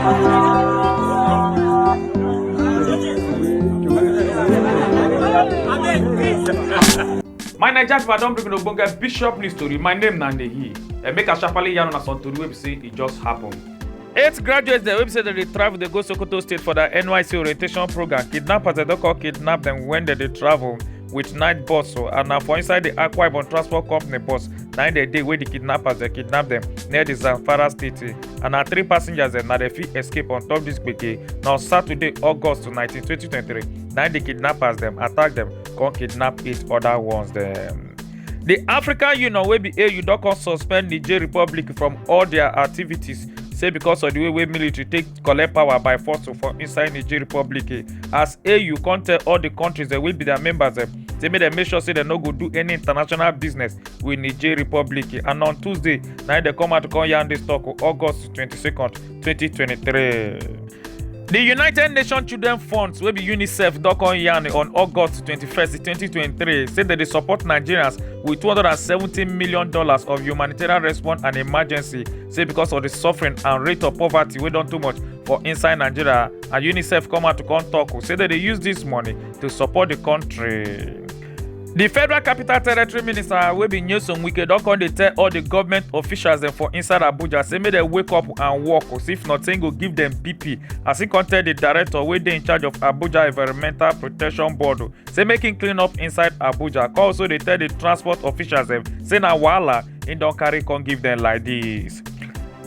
My Nigeria people don't bring no bonga Bishop news story. My name Nandehi. And make a sharply yarn on a son to the website. It just happened. 8 graduates the website that they travel, they go Sokoto State for the NYSC orientation program. Kidnappers they don't call kidnap them when they travel with night bus. So and now for inside the Akwa Ibom transport company bus. 9 the day where the kidnappers they kidnap them near the Zamfara state. And now 3 passengers then now they fit escape on top this week. Now Saturday, August 19, 2023. 9 the kidnappers them attack them, come kidnap 8 other ones them. The African Union will be AU don't suspend Niger Republic from all their activities. Say because of the way military take collect power by force from inside Niger Republic. As AU can't tell all the countries that will be their members. They made them make sure say they no go do any international business with Niger Republic. And on Tuesday, now they come out to come yarn this talk August 22nd, 2023. The United Nations Children Funds, will be UNICEF, Dokon Yan on August 21st, 2023, said that they support Nigerians with $270 million of humanitarian response and emergency, say because of the suffering and rate of poverty we done too much for inside Nigeria. And UNICEF come out to come talk, say that they use this money to support the country. The Federal Capital Territory Minister will be Nyesom Wike don't come they tell all the government officials them for inside Abuja say make them wake up and work, cause if not, saying go give them BP. As he contact the director wey dey in charge of Abuja Environmental Protection Board, say make him clean up inside Abuja. Also they tell the transport officials them say na wahala he don't carry come give them like this.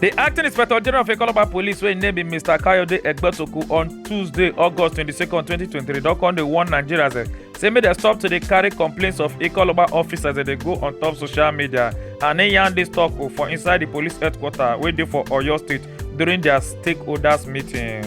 The acting inspector general of Ekoloba Police, wey name be Mr. Kayode Egbetoku, on Tuesday, August 22nd, 2023, don't come the one Nigerians say make they stop to dey carry complaints of Ekoloba officers that they go on top social media and then yarn this talk for inside the police headquarters wey dey for Oyo State during their stakeholders meeting.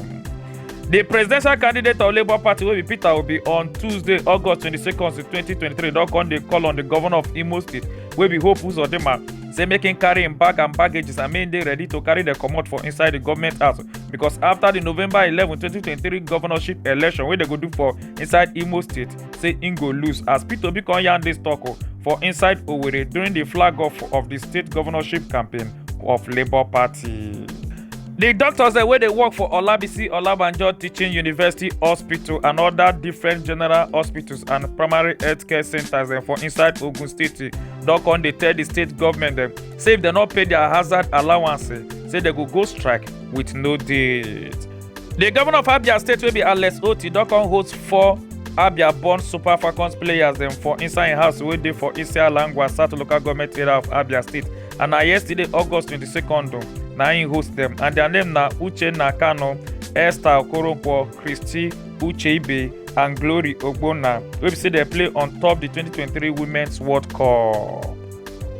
The presidential candidate of Labour Party wey be Peter Obi on Tuesday, August 22nd, 2023, don't come dey call on the governor of Imo State wey be Hope Uzodinma, say make him carry him bag and baggages and make they ready to carry the comot for inside the government house, because after the November 11, 2023 governorship election wey they go do for inside Imo State, say him go lose. As Peter Obi come yarn this talk for inside Owerri during the flag off of the state governorship campaign of Labour Party. The doctors wey they work for Olabisi Olabanjo Teaching University Hospital and other different general hospitals and primary healthcare centers for inside Ogun State don't come they tell the state government them say if they not pay their hazard allowance, say they go strike with no date. The governor of Abia State will be Alex Oti don't come host 4 Abia born Super Falcons players them for inside house wey dey for Isia Langwa South local government area of Abia State. And yesterday, August 22nd, na him host them. And their name na Uche Nakano, Esther Okoronkwo, Christy Ucheibe, and Glory Ogbonna. We say they play on top the 2023 Women's World Cup.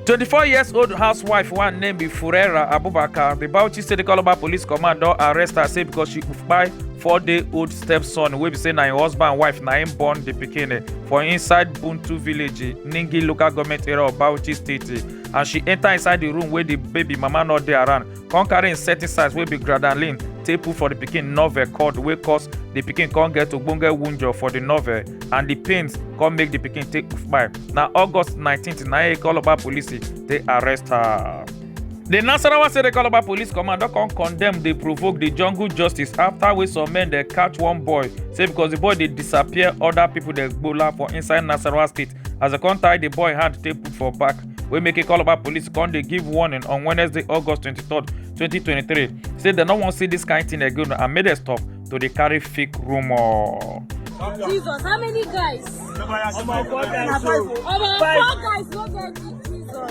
24-year-old housewife, one name be Furera Abubakar, the Bauchi State Ekoloba Police Command don arrest her say because she buy 4-day-old stepson wey be say na im husband and wife na im born the pikin for inside Buntu village, Ningi local government area of Bauchi State. And she enter inside the room where the baby mama not there around, come carry insecticides wey be gradalin take put for the pikin novel cord wey cause the pikin come get ogbonge wunjo for the novel, and the pains come make the pikin take kpai. Na August 19th na Ekoloba police they arrest her. The Nasarawa State Ekoloba Police Command don come condemn they provoke the jungle justice after we some men they catch one boy say because the boy they disappear other people they gbola for inside Nasarawa State. As they come tie the boy hand take put for back, we make Ekoloba Police come they give warning on Wednesday, August 23rd, 2023. Say they don't want to see this kind of thing again and made a stop to they carry fake rumor. Jesus, how many guys? About 4 guys. About 4 guys, no get Jesus.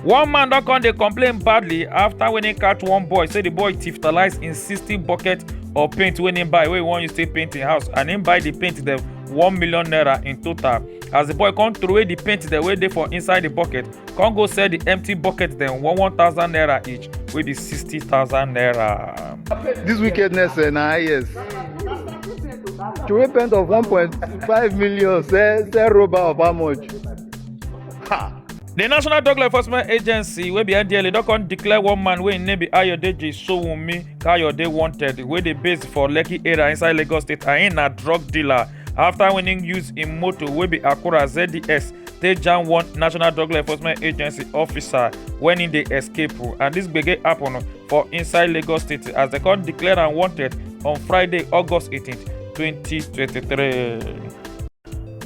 One man don't come they complain badly after when he catch one boy. Say the boy thief-talized in 60 buckets of paint when he buy. Where he want you stay paint in house and him buy the paint them 1 million naira in total. As the boy come throw away the paint the way they for inside the bucket, come go sell the empty bucket then 1,000 naira each, will be 60,000 naira. This wickedness na yes. To repent of 1.5 million, say robber of how much? Ha. The National Drug Law Enforcement Agency wey be NDLA don come declare one man wey im name be Ayodeji Sowunmi Kayode wanted wey dey based for Lekki area inside Lagos State and im na drug dealer after when im use im motor wey be Akura ZDS take jam one National Drug Law Enforcement Agency officer when in dey escape, and this gbege happen for inside Lagos State as they come declare am wanted on Friday, August 18th, 2023.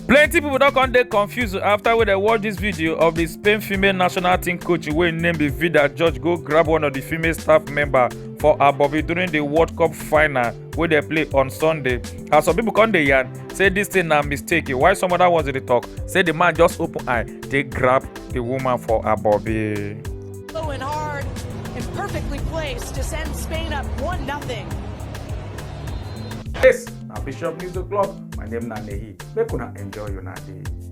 Plenty people don come dey confused after wey dey watch this video of the Spain female national team coach wey name be Vida George go grab one of the female staff member for Abobi during the World Cup final wey dey play on Sunday. As some people come dey yarn say this thing na mistake, while some other ones dey talk say the man just open eye take grab the woman for Abobi. Low and hard and perfectly placed to send Spain up 1-0. Yes, na Bishop News O'Clock. My name na Nehi. Make una enjoy your day.